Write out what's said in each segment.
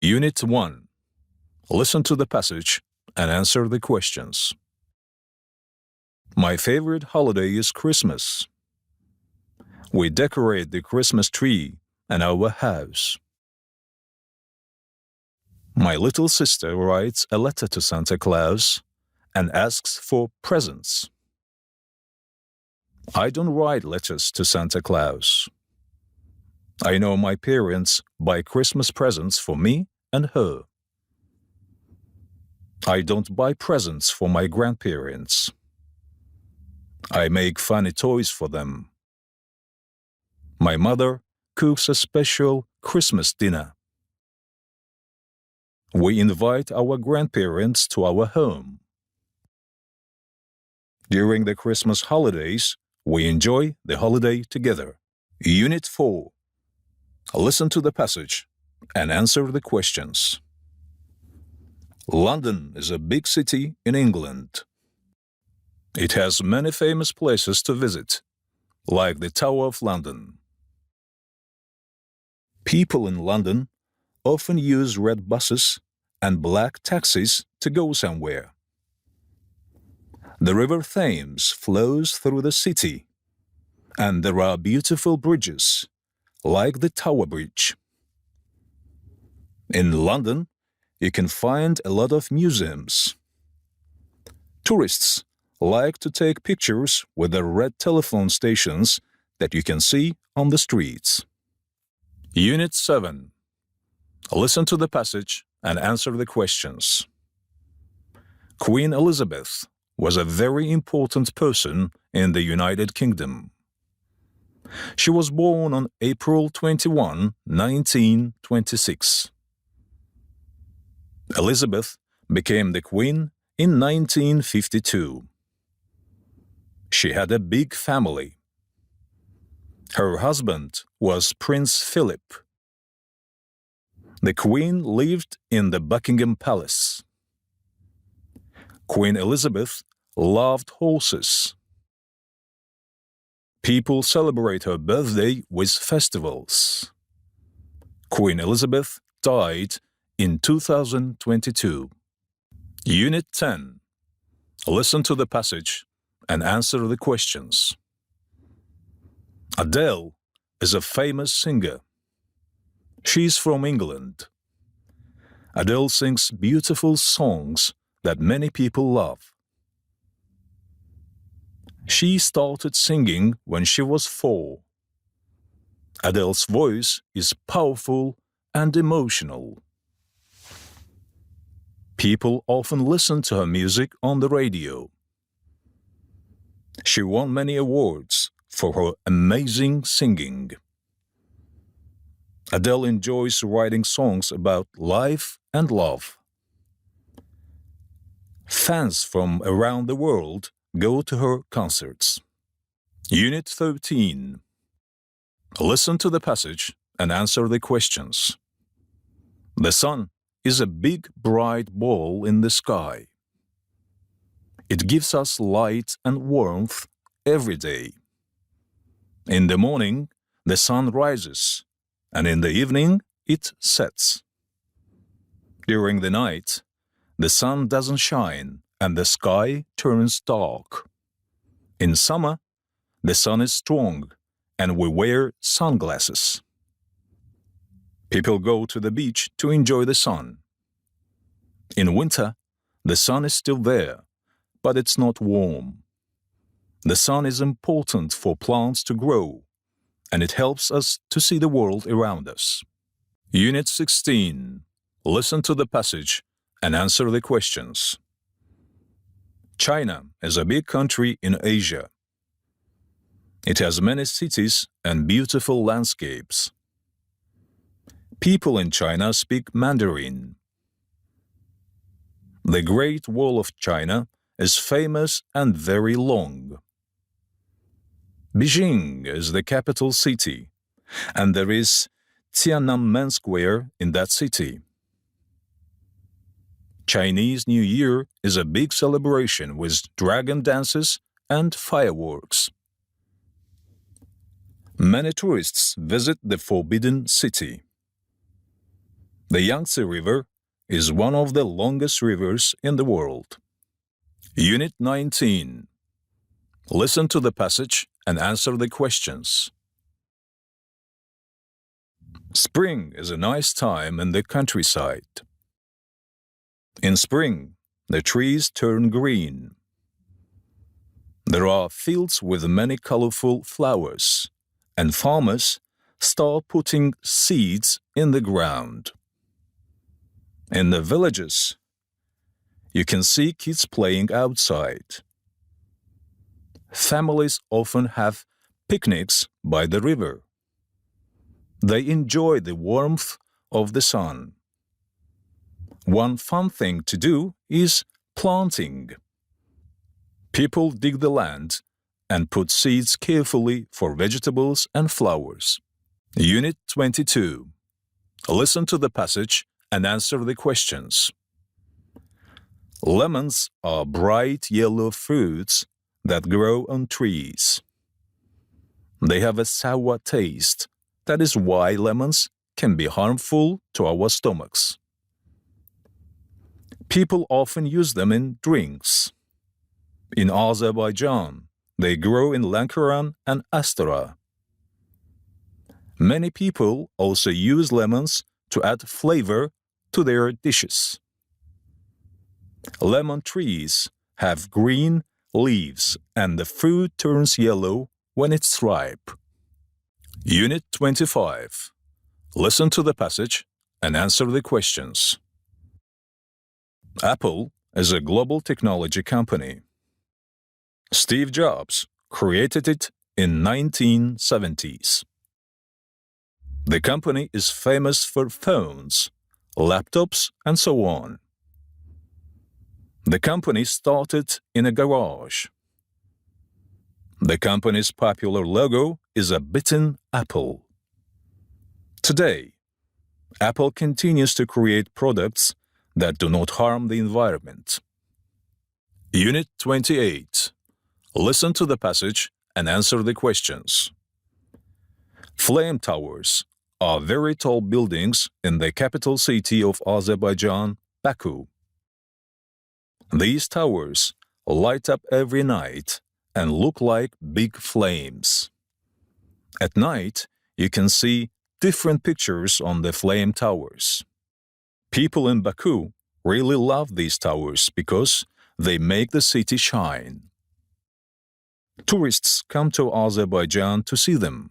Unit 1. Listen to the passage and answer the questions. My favorite holiday is Christmas. We decorate the Christmas tree and our house. My little sister writes a letter to Santa Claus and asks for presents. I don't write letters to Santa Claus. I know my parents buy Christmas presents for me and her. I don't buy presents for my grandparents. I make funny toys for them. My mother cooks a special Christmas dinner. We invite our grandparents to our home. During the Christmas holidays, we enjoy the holiday together. Unit 4. Listen to the passage and answer the questions. London is a big city in England. It has many famous places to visit, like the Tower of London. People in London often use red buses and black taxis to go somewhere. The River Thames flows through the city, and there are beautiful bridges, like the Tower Bridge. In London, you can find a lot of museums. Tourists like to take pictures with the red telephone stations that you can see on the streets. Unit 7. Listen to the passage and answer the questions. Queen Elizabeth was a very important person in the United Kingdom. She was born on April 21, 1926. Elizabeth became the Queen in 1952. She had a big family. Her husband was Prince Philip. The Queen lived in the Buckingham Palace. Queen Elizabeth loved horses. People celebrate her birthday with festivals. Queen Elizabeth died in 2022. Unit 10. Listen to the passage and answer the questions. Adele is a famous singer. She's from England. Adele sings beautiful songs that many people love. She started singing when she was 4. Adele's voice is powerful and emotional. People often listen to her music on the radio. She won many awards for her amazing singing. Adele enjoys writing songs about life and love. Fans from around the world go to her concerts. Unit 13. Listen to the passage and answer the questions. The sun is a big, bright ball in the sky. It gives us light and warmth every day. In the morning, the sun rises, and in the evening, it sets. During the night, the sun doesn't shine and the sky turns dark. In summer, the sun is strong and we wear sunglasses. People go to the beach to enjoy the sun. In winter, the sun is still there, but it's not warm. The sun is important for plants to grow, and it helps us to see the world around us. Unit 16. Listen to the passage and answer the questions. China is a big country in Asia. It has many cities and beautiful landscapes. People in China speak Mandarin. The Great Wall of China is famous and very long. Beijing is the capital city, and there is Tiananmen Square in that city. Chinese New Year is a big celebration with dragon dances and fireworks. Many tourists visit the Forbidden City. The Yangtze River is one of the longest rivers in the world. Unit 19. Listen to the passage and answer the questions. Spring is a nice time in the countryside. In spring, the trees turn green. There are fields with many colorful flowers, and farmers start putting seeds in the ground. In the villages, you can see kids playing outside. Families often have picnics by the river. They enjoy the warmth of the sun. One fun thing to do is planting. People dig the land and put seeds carefully for vegetables and flowers. Unit 22. Listen to the passage and answer the questions. Lemons are bright yellow fruits that grow on trees. They have a sour taste. That is why lemons can be harmful to our stomachs. People often use them in drinks. In Azerbaijan, they grow in Lankaran and Astara. Many people also use lemons to add flavor to their dishes. Lemon trees have green leaves and the fruit turns yellow when it's ripe. Unit 25. Listen to the passage and answer the questions. Apple is a global technology company. Steve Jobs created it in 1970s. The company is famous for phones, laptops, and so on. The company started in a garage. The company's popular logo is a bitten apple. Today, Apple continues to create products that do not harm the environment. Unit 28. Listen to the passage and answer the questions. Flame towers are very tall buildings in the capital city of Azerbaijan, Baku. These towers light up every night and look like big flames. At night, you can see different pictures on the flame towers. People in Baku really love these towers because they make the city shine. Tourists come to Azerbaijan to see them.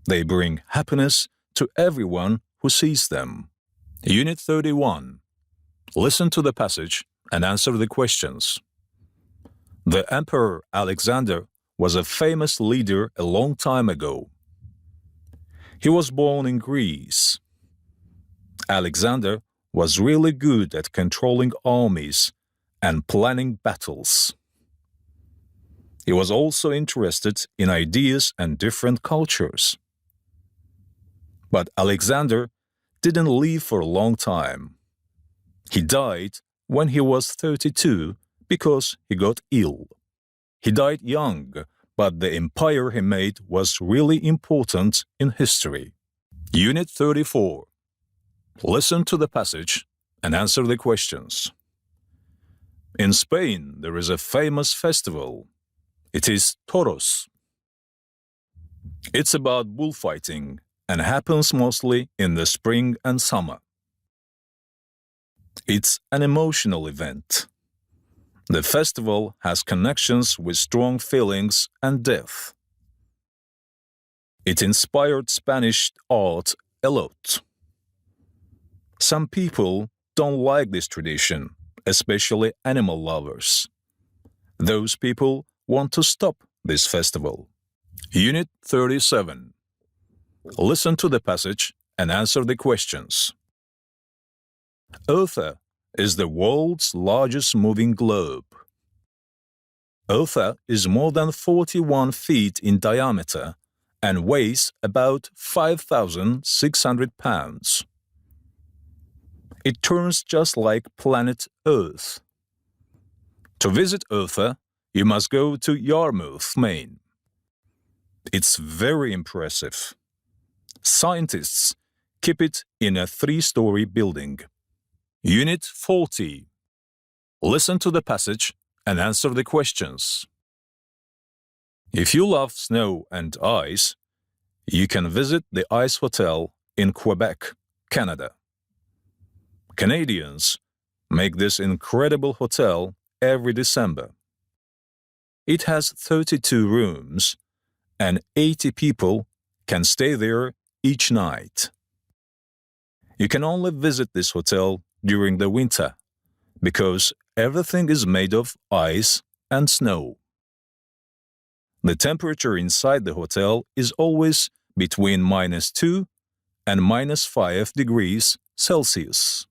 They bring happiness to everyone who sees them. Unit 31. Listen to the passage and answer the questions. The Emperor Alexander was a famous leader a long time ago. He was born in Greece. Alexander was really good at controlling armies and planning battles. He was also interested in ideas and different cultures. But Alexander didn't live for a long time. He died when he was 32 because he got ill. He died young, but the empire he made was really important in history. Unit 34. Listen to the passage and answer the questions. In Spain, there is a famous festival. It is Toros. It's about bullfighting and happens mostly in the spring and summer. It's an emotional event. The festival has connections with strong feelings and death. It inspired Spanish art a lot. Some people don't like this tradition, especially animal lovers. Those people want to stop this festival. Unit 37. Listen to the passage and answer the questions. Earth is the world's largest moving globe. Earth is more than 41 feet in diameter and weighs about 5,600 pounds. It turns just like planet Earth. To visit Earth, you must go to Yarmouth, Maine. It's very impressive. Scientists Keep it in a 3-story building. Unit 40. Listen to the passage and answer the questions. If you love snow and ice, you can visit the Ice Hotel in Quebec, Canada. Canadians make this incredible hotel every December. It has 32 rooms, and 80 people can stay there each night. You can only visit this hotel during the winter because everything is made of ice and snow. The temperature inside the hotel is always between -2 and -5 degrees Celsius.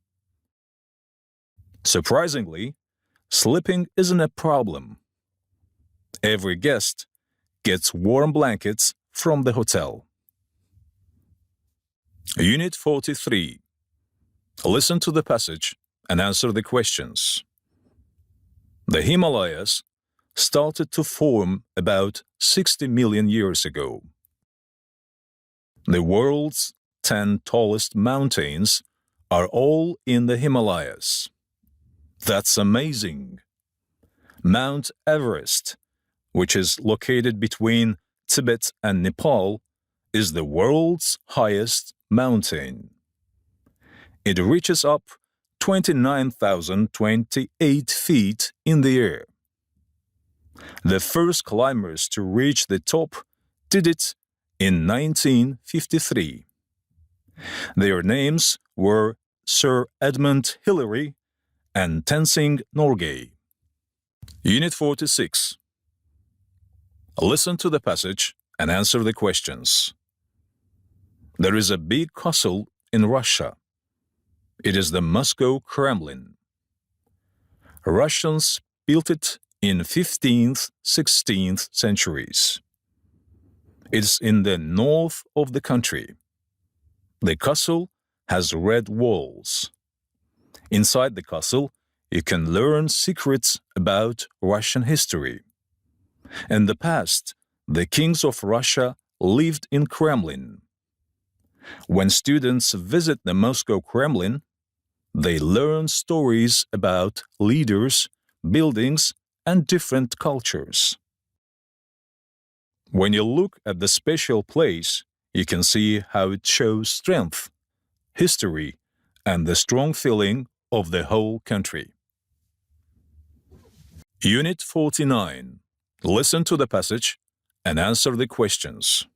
Surprisingly, sleeping isn't a problem. Every guest gets warm blankets from the hotel. Unit 43. Listen to the passage and answer the questions. The Himalayas started to form about 60 million years ago. The world's 10 tallest mountains are all in the Himalayas. That's amazing! Mount Everest, which is located between Tibet and Nepal, is the world's highest mountain. It reaches up 29,028 feet in the air. The first climbers to reach the top did it in 1953. Their names were Sir Edmund Hillary and Tenzing Norgay. Unit 46. Listen to the passage and answer the questions. There is a big castle in Russia. It is the Moscow Kremlin. Russians built it in 15th, 16th centuries. It's in the north of the country. The castle has red walls. Inside the castle, you can learn secrets about Russian history. In the past, the kings of Russia lived in Kremlin. When students visit the Moscow Kremlin, they learn stories about leaders, buildings, and different cultures. When you look at the special place, you can see how it shows strength, history, and the strong feeling of the whole country. Unit 49. Listen to the passage and answer the questions.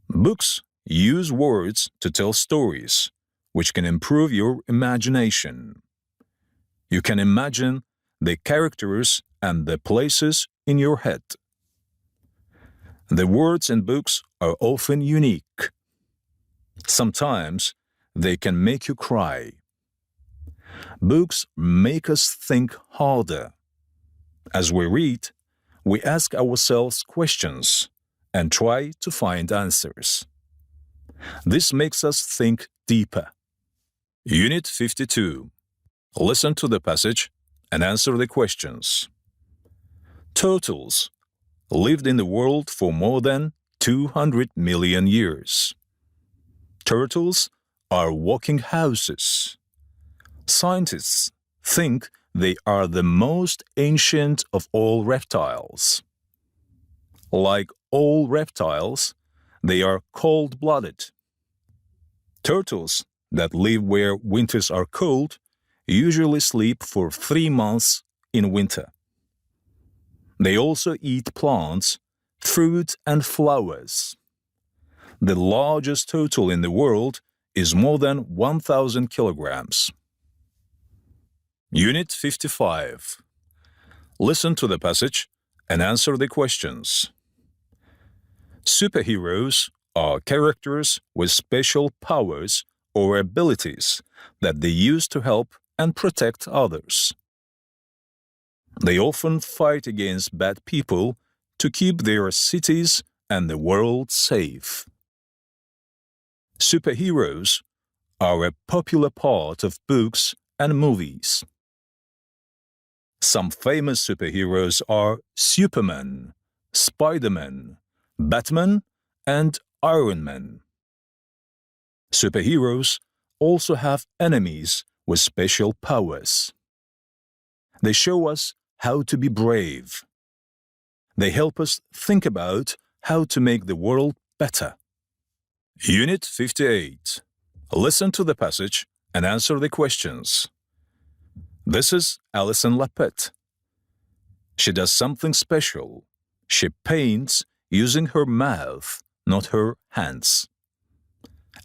Books use words to tell stories, which can improve your imagination. You can imagine the characters and the places in your head. The words in books are often unique. Sometimes they can make you cry. Books make us think harder. As we read, we ask ourselves questions and try to find answers. This makes us think deeper. Unit 52. Listen to the passage and answer the questions. Turtles lived in the world for more than 200 million years. Turtles are walking houses. Scientists think they are the most ancient of all reptiles. Like all reptiles, they are cold-blooded. Turtles that live where winters are cold usually sleep for 3 months in winter. They also eat plants, fruit, and flowers. The largest turtle in the world is more than 1,000 kilograms. Unit 55. Listen to the passage and answer the questions. Superheroes are characters with special powers or abilities that they use to help and protect others. They often fight against bad people to keep their cities and the world safe. Superheroes are a popular part of books and movies. Some famous superheroes are Superman, Spider-Man, Batman, and Iron Man. Superheroes also have enemies with special powers. They show us how to be brave. They help us think about how to make the world better. Unit 58. Listen to the passage and answer the questions. This is Alison Lapette. She does something special. She paints using her mouth, not her hands.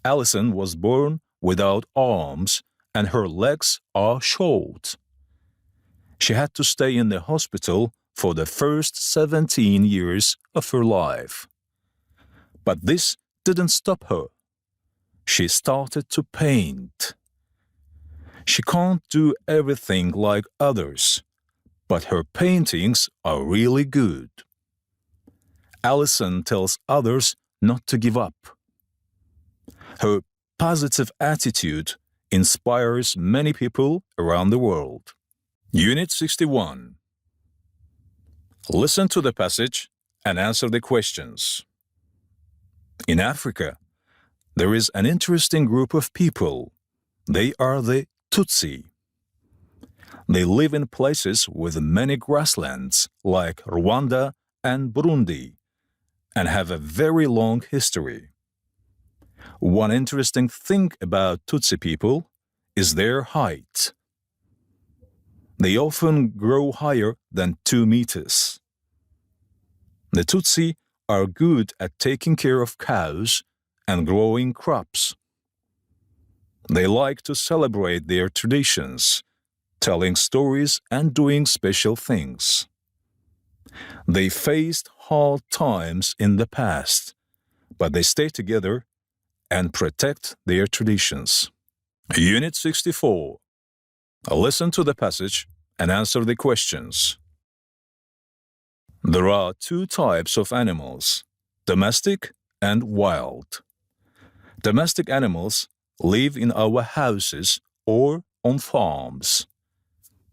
Alison was born without arms and her legs are short. She had to stay in the hospital for the first 17 years of her life. But this didn't stop her. She started to paint. She can't do everything like others, but her paintings are really good. Alison tells others not to give up. Her positive attitude inspires many people around the world. Unit 61. Listen to the passage and answer the questions. In Africa, there is an interesting group of people. They are the Tutsi. They live in places with many grasslands like Rwanda and Burundi and have a very long history. One interesting thing about Tutsi people is their height. They often grow higher than 2 meters. The Tutsi are good at taking care of cows and growing crops. They like to celebrate their traditions, telling stories and doing special things. They faced hard times in the past, but they stay together and protect their traditions. Unit 64. Listen to the passage and answer the questions. There are 2 types of animals, domestic and wild. Domestic animals live in our houses or on farms.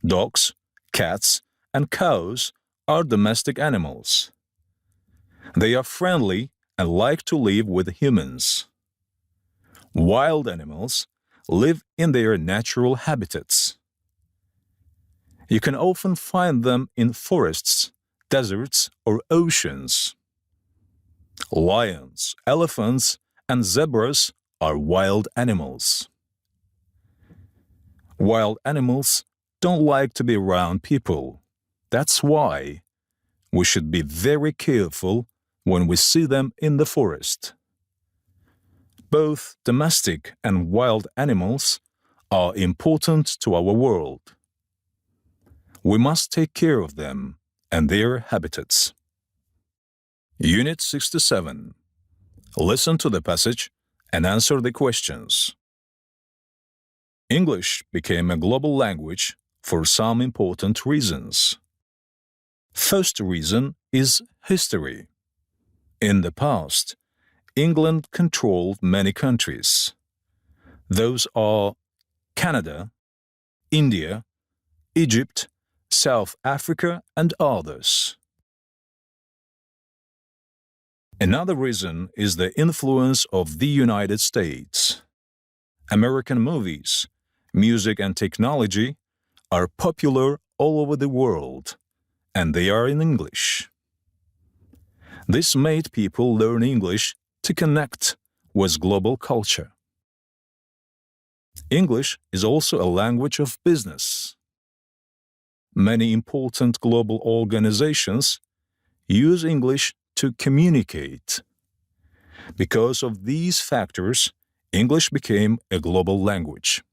Dogs, cats, and cows are domestic animals. They are friendly and like to live with humans. Wild animals live in their natural habitats. You can often find them in forests, deserts, or oceans. Lions, elephants, and zebras are wild animals. Wild animals don't like to be around people. That's why we should be very careful when we see them in the forest. Both domestic and wild animals are important to our world. We must take care of them and their habitats. Unit 67. Listen to the passage and answer the questions. English became a global language for some important reasons. First reason is history. In the past, England controlled many countries. Those are Canada, India, Egypt, South Africa, and others. Another reason is the influence of the United States. American movies, music, and technology are popular all over the world, and they are in English. This made people learn English to connect with global culture. English is also a language of business. Many important global organizations use English to communicate. Because of these factors, English became a global language.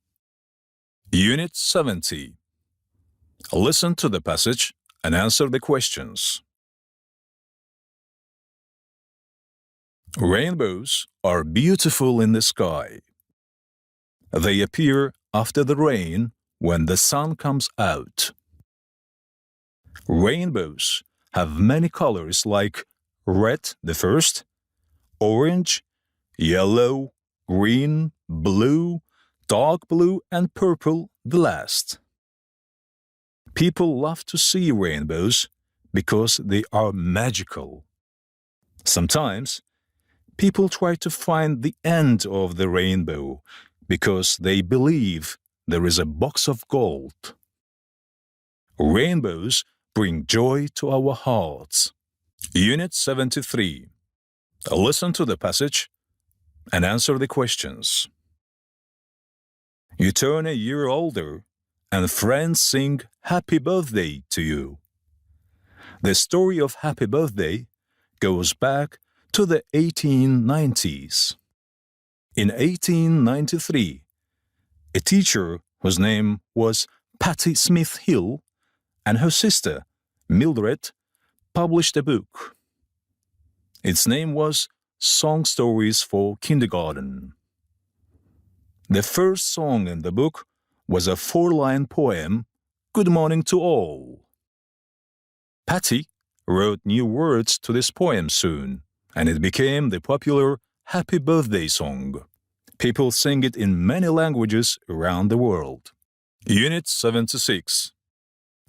Unit 70. Listen to the passage and answer the questions. Rainbows are beautiful in the sky. They appear after the rain when the sun comes out. Rainbows have many colors like red, the first, orange, yellow, green, blue, dark blue, and purple, the last. People love to see rainbows because they are magical. Sometimes, People try to find the end of the rainbow because they believe there is a box of gold. Rainbows bring joy to our hearts. Unit 73. Listen to the passage and answer the questions. You turn a year older and friends sing happy birthday to you. The story of happy birthday goes back to the 1890s. In 1893, a teacher whose name was Patty Smith Hill and her sister, Mildred, published a book. Its name was Song Stories for Kindergarten. The first song in the book was a 4-line poem, Good Morning to All. Patty wrote new words to this poem soon, and it became the popular Happy Birthday song. People sing it in many languages around the world. Unit 76.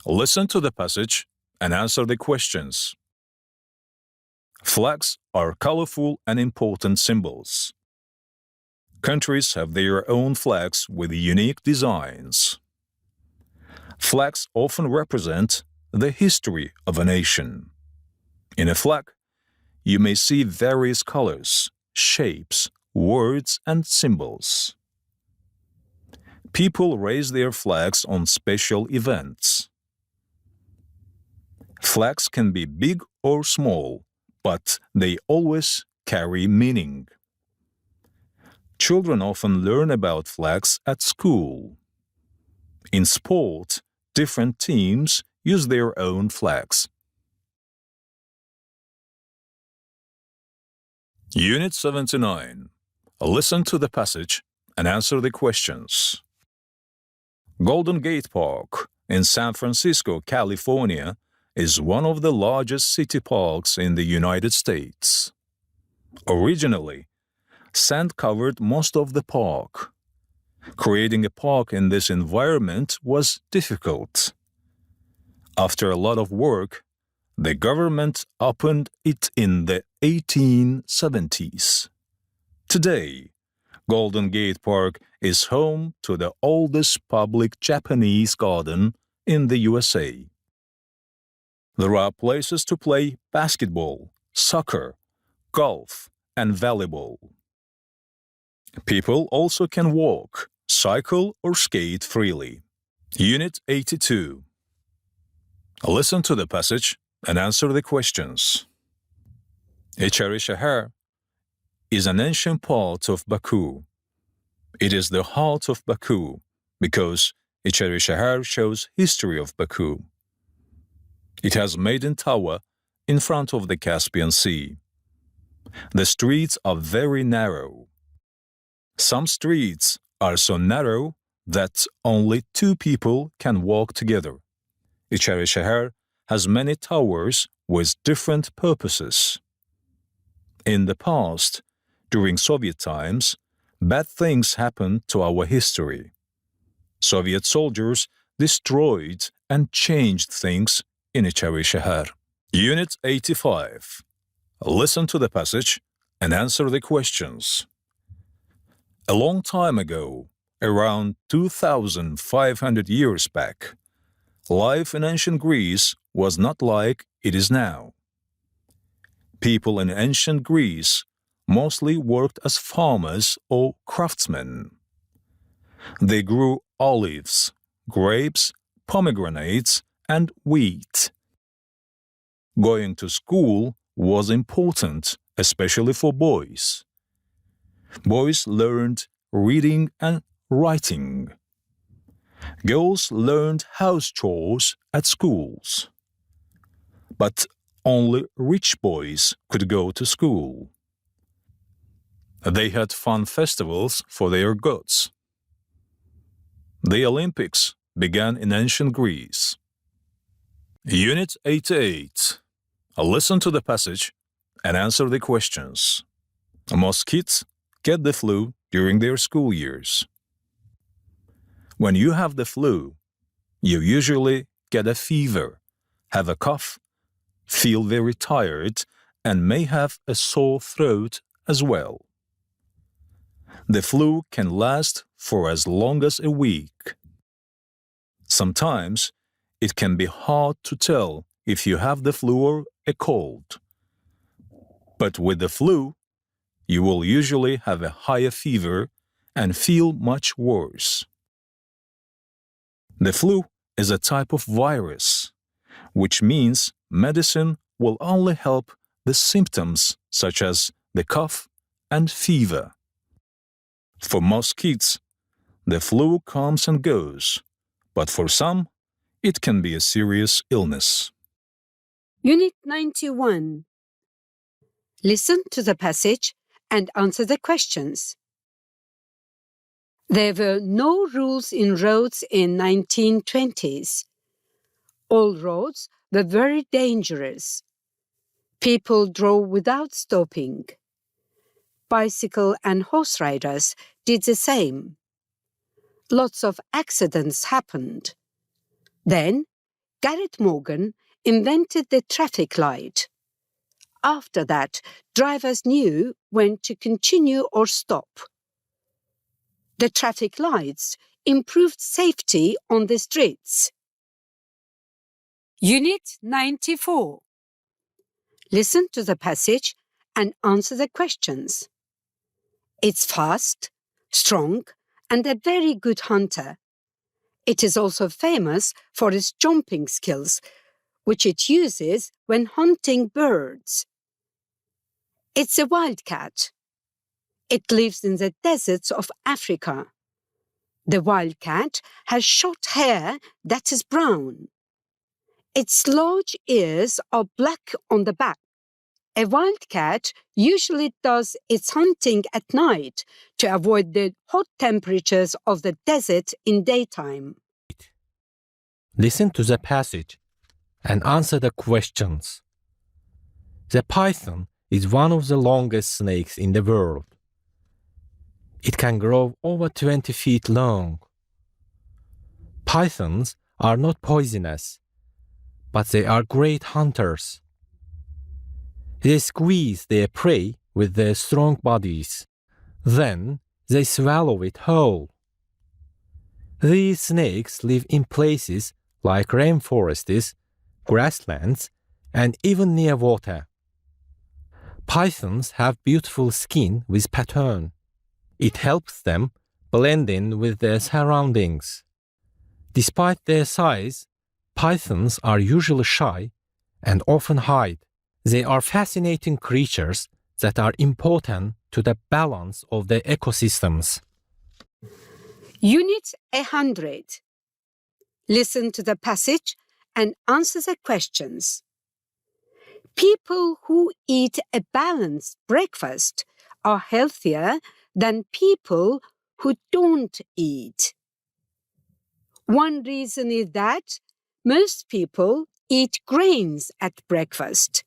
Listen to the passage and answer the questions. Flags are colorful and important symbols. Countries have their own flags with unique designs. Flags often represent the history of a nation. In a flag, you may see various colors, shapes, words, and symbols. People raise their flags on special events. Flags can be big or small, but they always carry meaning. Children often learn about flags at school. In sport, different teams use their own flags. Unit 79. Listen to the passage and answer the questions. Golden Gate Park in San Francisco, California, is one of the largest city parks in the United States. Originally, sand covered most of the park. Creating a park in this environment was difficult. After a lot of work, the government opened it in the 1870s. Today, Golden Gate Park is home to the oldest public Japanese garden in the USA. There are places to play basketball, soccer, golf, and volleyball. People also can walk, cycle, or skate freely. Unit 82. Listen to the passage and answer the questions. Echarishahar is an ancient part of Baku. It is the heart of Baku because Echarishahar shows history of Baku. It has Maiden Tower in front of the Caspian Sea. The streets are very narrow. Some streets are so narrow that only 2 people can walk together. Echarishahar has many towers with different purposes. In the past, during Soviet times, bad things happened to our history. Soviet soldiers destroyed and changed things in Echarishahar. Unit 85. Listen to the passage and answer the questions. A long time ago, around 2,500 years back, life in ancient Greece was not like it is now. People in ancient Greece mostly worked as farmers or craftsmen. They grew olives, grapes, pomegranates, and wheat. Going to school was important, especially for boys. Boys learned reading and writing. Girls learned house chores at schools. But only rich boys could go to school. They had fun festivals for their gods. The Olympics began in ancient Greece. Unit 88. Listen to the passage and answer the questions. Most kids get the flu during their school years. When you have the flu, you usually get a fever, have a cough, feel very tired, and may have a sore throat as well. The flu can last for as long as a week. Sometimes it can be hard to tell if you have the flu or a cold. But with the flu, you will usually have a higher fever and feel much worse. The flu is a type of virus, which means medicine will only help the symptoms such as the cough and fever. For most kids, the flu comes and goes, but for some, it can be a serious illness. Unit 91. Listen to the passage and answer the questions. There were no rules in roads in 1920s. All roads were very dangerous. People drove without stopping. Bicycle and horse riders did the same. Lots of accidents happened. Then, Garrett Morgan invented the traffic light. After that, drivers knew when to continue or stop. The traffic lights improved safety on the streets. Unit 94. Listen to the passage and answer the questions. It's fast, strong, and a very good hunter. It is also famous for its jumping skills, which it uses when hunting birds. It's a wildcat. It lives in the deserts of Africa. The wildcat has short hair that is brown. Its large ears are black on the back. A wildcat usually does its hunting at night to avoid the hot temperatures of the desert in daytime. Listen to the passage and answer the questions. The python is one of the longest snakes in the world. It can grow over 20 feet long. Pythons are not poisonous, but they are great hunters. They squeeze their prey with their strong bodies. Then they swallow it whole. These snakes live in places like rainforests, grasslands, and even near water. Pythons have beautiful skin with pattern. It helps them blend in with their surroundings. Despite their size, pythons are usually shy and often hide. They are fascinating creatures that are important to the balance of the ecosystems. Unit 100. Listen to the passage and answer the questions. People who eat a balanced breakfast are healthier than people who don't eat. One reason is that most people eat grains at breakfast.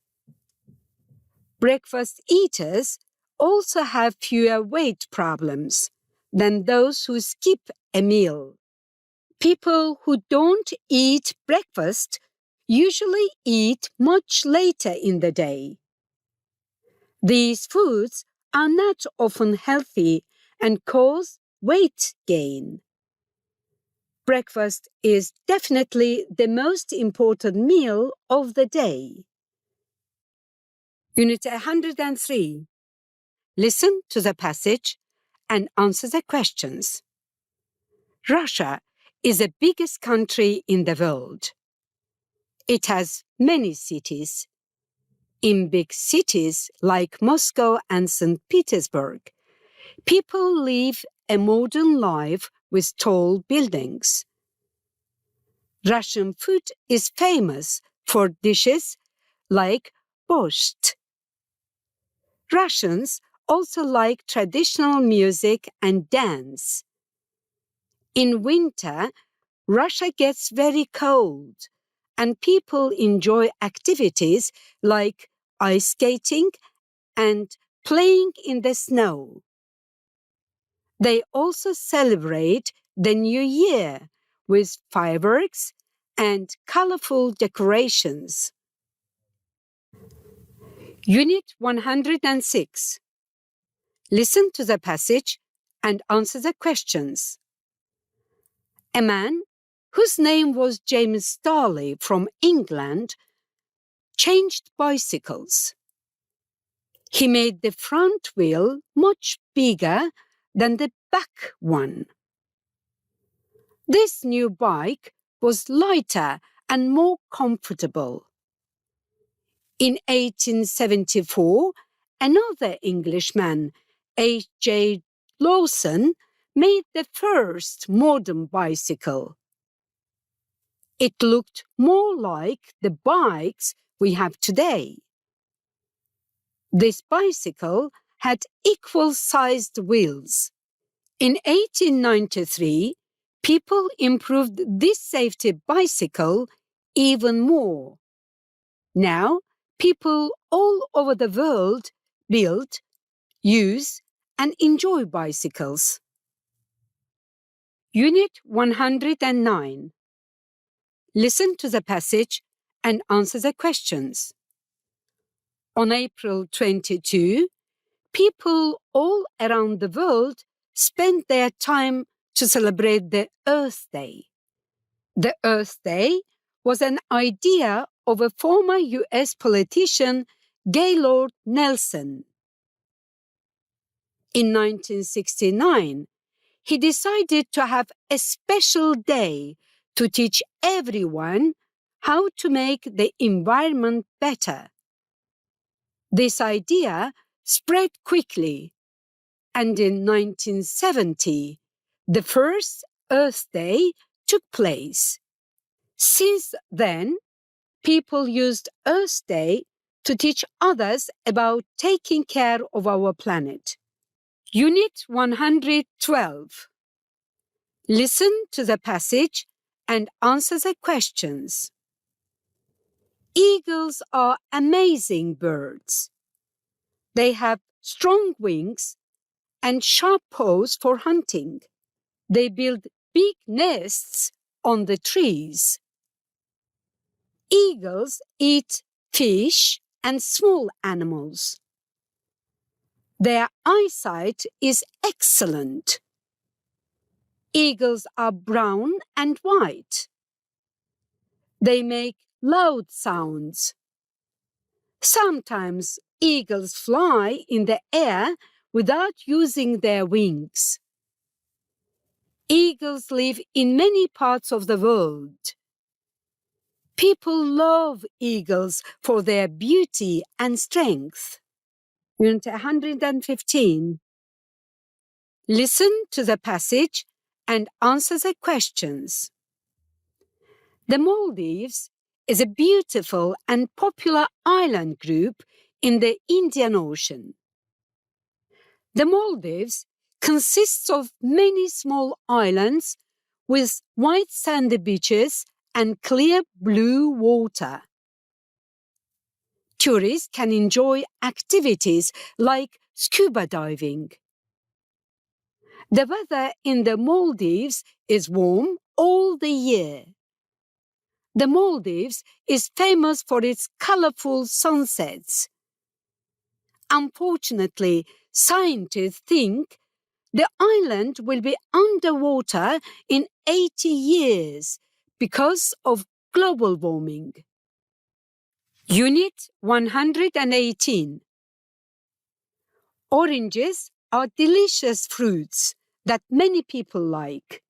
Breakfast eaters also have fewer weight problems than those who skip a meal. People who don't eat breakfast usually eat much later in the day. These foods are not often healthy and cause weight gain. Breakfast is definitely the most important meal of the day. Unit 103. Listen to the passage and answer the questions. Russia is the biggest country in the world. It has many cities. In big cities like Moscow and St. Petersburg, people live a modern life with tall buildings. Russian food is famous for dishes like borscht. Russians also like traditional music and dance. In winter, Russia gets very cold, and people enjoy activities like ice skating and playing in the snow. They also celebrate the New Year with fireworks and colorful decorations. Unit 106. Listen to the passage and answer the questions. A man whose name was James Starley from England changed bicycles. He made the front wheel much bigger than the back one. This new bike was lighter and more comfortable. In 1874, another Englishman, H.J. Lawson, made the first modern bicycle. It looked more like the bikes we have today. This bicycle had equal-sized wheels. In 1893, people improved this safety bicycle even more. Now, people all over the world build, use, and enjoy bicycles. Unit 109. Listen to the passage and answer the questions. On April 22, people all around the world spent their time to celebrate the Earth Day. The Earth Day was an idea of a former U.S. politician, Gaylord Nelson. In 1969, he decided to have a special day to teach everyone how to make the environment better. This idea spread quickly, and in 1970, the first Earth Day took place. Since then, people used Earth Day to teach others about taking care of our planet. Unit 112. Listen to the passage and answer the questions. Eagles are amazing birds. They have strong wings and sharp paws for hunting. They build big nests on the trees. Eagles eat fish and small animals. Their eyesight is excellent. Eagles are brown and white. They make loud sounds. Sometimes eagles fly in the air without using their wings. Eagles live in many parts of the world. People love eagles for their beauty and strength. Unit 115. Listen to the passage and answer the questions. The Maldives is a beautiful and popular island group in the Indian Ocean. The Maldives consists of many small islands with white sandy beaches and clear blue water. Tourists can enjoy activities like scuba diving. The weather in the Maldives is warm all the year. The Maldives is famous for its colorful sunsets. Unfortunately, scientists think the island will be underwater in 80 years because of global warming. Unit 118. Oranges are delicious fruits that many people like.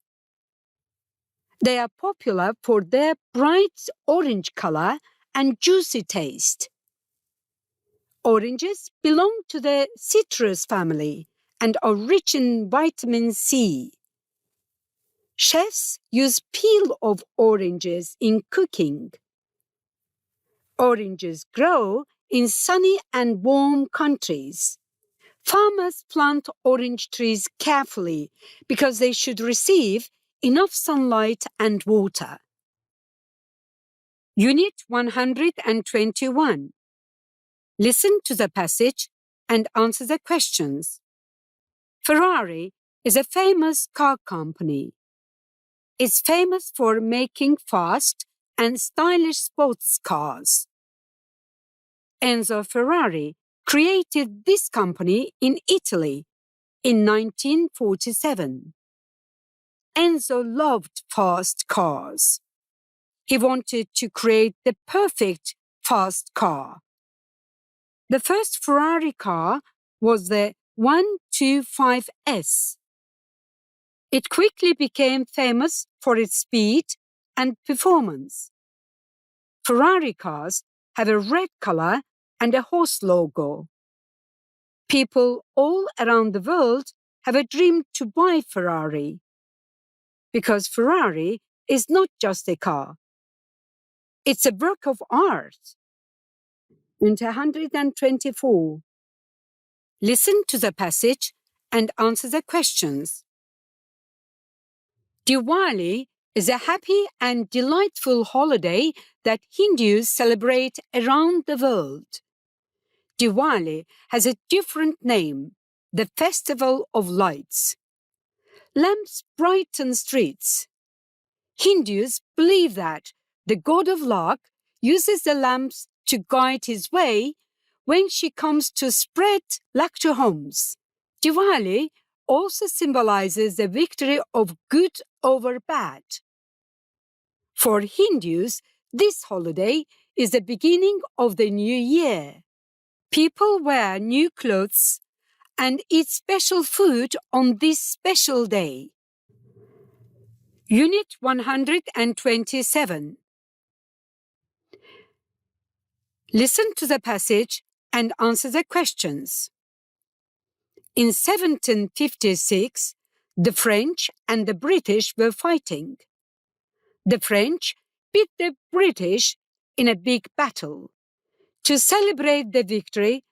They are popular for their bright orange color and juicy taste. Oranges belong to the citrus family and are rich in vitamin C. Chefs use peel of oranges in cooking. Oranges grow in sunny and warm countries. Farmers plant orange trees carefully because they should receive enough sunlight and water. Unit 121. Listen to the passage and answer the questions. Ferrari is a famous car company. It's famous for making fast and stylish sports cars. Enzo Ferrari created this company in Italy in 1947. Enzo loved fast cars. He wanted to create the perfect fast car. The first Ferrari car was the 125S. It quickly became famous for its speed and performance. Ferrari cars have a red color and a horse logo. People all around the world have a dream to buy Ferrari, because Ferrari is not just a car. It's a work of art. And 124. Listen to the passage and answer the questions. Diwali is a happy and delightful holiday that Hindus celebrate around the world. Diwali has a different name, the Festival of Lights. Lamps brighten streets. Hindus believe that the god of luck uses the lamps to guide his way when she comes to spread luck to homes. Diwali also symbolizes the victory of good over bad. For Hindus, this holiday is the beginning of the new year. People wear new clothes and eat special food on this special day. Unit 127. Listen to the passage and answer the questions. In 1756, the French and the British were fighting. The French beat the British in a big battle. To celebrate the victory,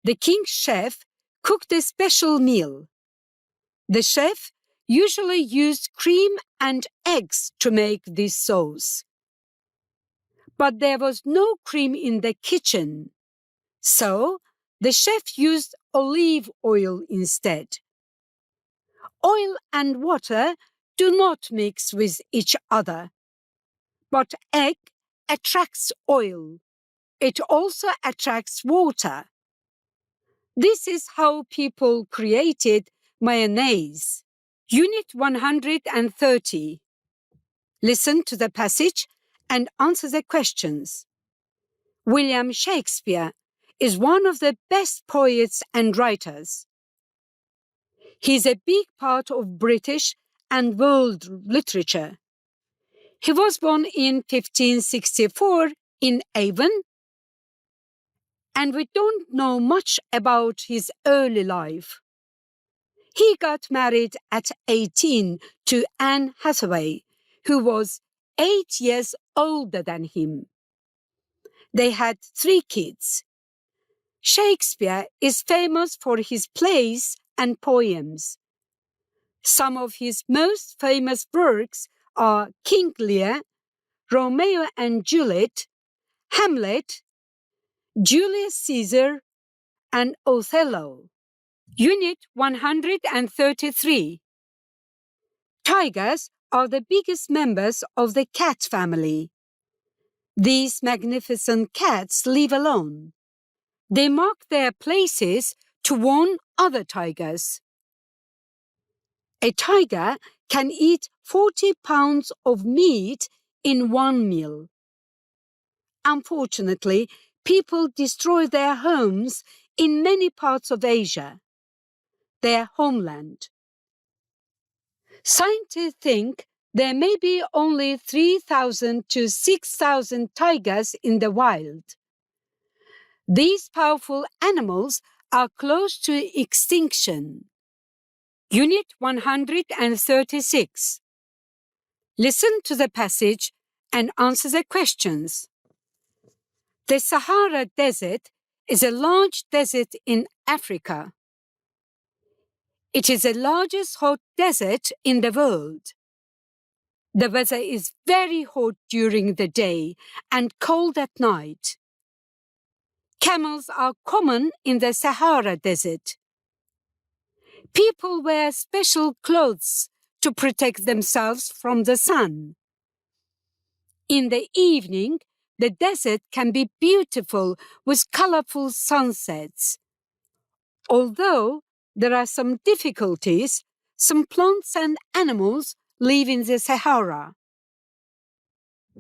the king's chef cooked a special meal. The chef usually used cream and eggs to make this sauce. But there was no cream in the kitchen, so the chef used olive oil instead. Oil and water do not mix with each other, but egg attracts oil. It also attracts water. This is how people created mayonnaise. Unit 130. Listen to the passage and answer the questions. William Shakespeare is one of the best poets and writers. He is a big part of British and world literature. He was born in 1564 in Avon, and we don't know much about his early life. He got married at 18 to Anne Hathaway, who was 8 years older than him. They had 3 kids. Shakespeare is famous for his plays and poems. Some of his most famous works are King Lear, Romeo and Juliet, Hamlet, Julius Caesar, and Othello. Unit 133. Tigers are the biggest members of the cat family. These magnificent cats live alone. They mark their places to warn other tigers. A tiger can eat 40 pounds of meat in one meal. Unfortunately, people destroy their homes in many parts of Asia, their homeland. Scientists think there may be only 3,000 to 6,000 tigers in the wild. These powerful animals are close to extinction. Unit 136. Listen to the passage and answer the questions. The Sahara Desert is a large desert in Africa. It is the largest hot desert in the world. The weather is very hot during the day and cold at night. Camels are common in the Sahara Desert. People wear special clothes to protect themselves from the sun. In the evening, the desert can be beautiful with colorful sunsets. Although there are some difficulties. Some plants and animals live in the Sahara.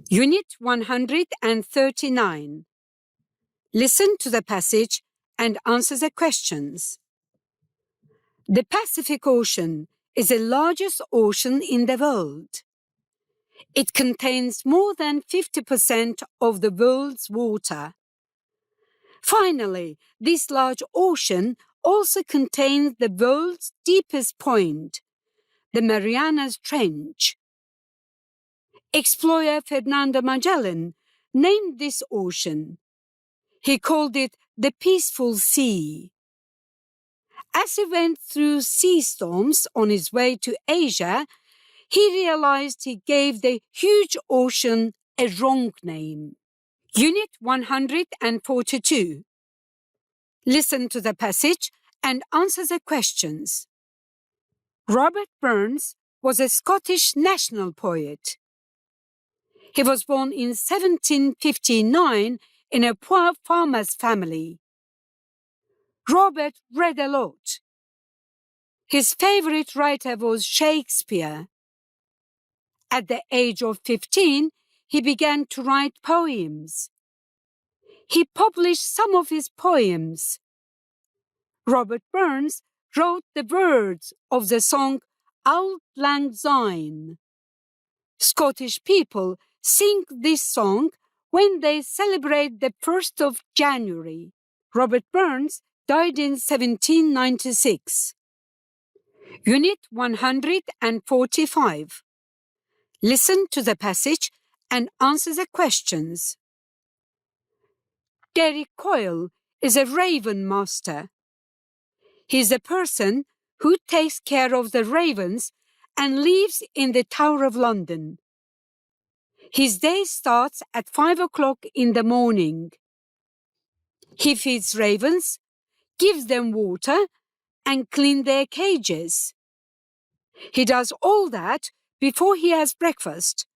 Unit 139. Listen to the passage and answer the questions. The Pacific Ocean is the largest ocean in the world. It contains more than 50% of the world's water. Finally, this large ocean also contains the world's deepest point, the Marianas Trench. Explorer Fernando Magellan named this ocean. He called it the Peaceful Sea. As he went through sea storms on his way to Asia, he realized he gave the huge ocean a wrong name. Unit 142. Listen to the passage and answer the questions. Robert Burns was a Scottish national poet. He was born in 1759 in a poor farmer's family. Robert read a lot. His favorite writer was Shakespeare. At the age of 15, he began to write poems. He published some of his poems. Robert Burns wrote the words of the song Auld Lang Syne. Scottish people sing this song when they celebrate the 1st of January. Robert Burns died in 1796. Unit 145. Listen to the passage and answer the questions. Derek Coyle is a raven master. He is a person who takes care of the ravens and lives in the Tower of London. His day starts at 5 o'clock in the morning. He feeds ravens, gives them water, and cleans their cages. He does all that before he has breakfast.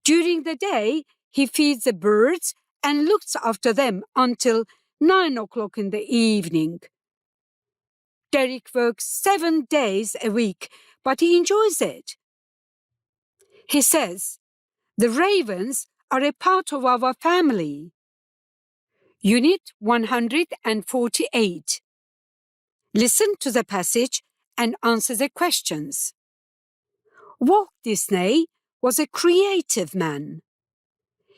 During the day, he feeds the birds and looks after them until 9 o'clock in the evening. Derek works 7 days a week, but he enjoys it. He says, "The ravens are a part of our family." Unit 148. Listen to the passage and answer the questions. Walt Disney was a creative man.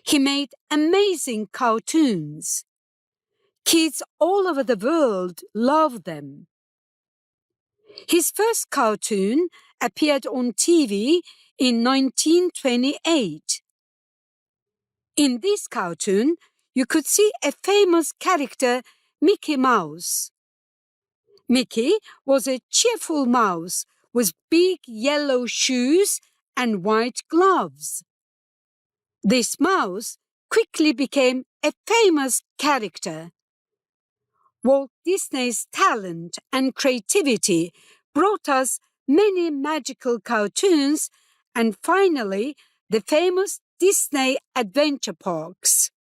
He made amazing cartoons. Kids all over the world loved them. His first cartoon appeared on TV in 1928. In this cartoon, you could see a famous character, Mickey Mouse. Mickey was a cheerful mouse with big yellow shoes and white gloves. This mouse quickly became a famous character. Walt Disney's talent and creativity brought us many magical cartoons and finally the famous Disney adventure parks.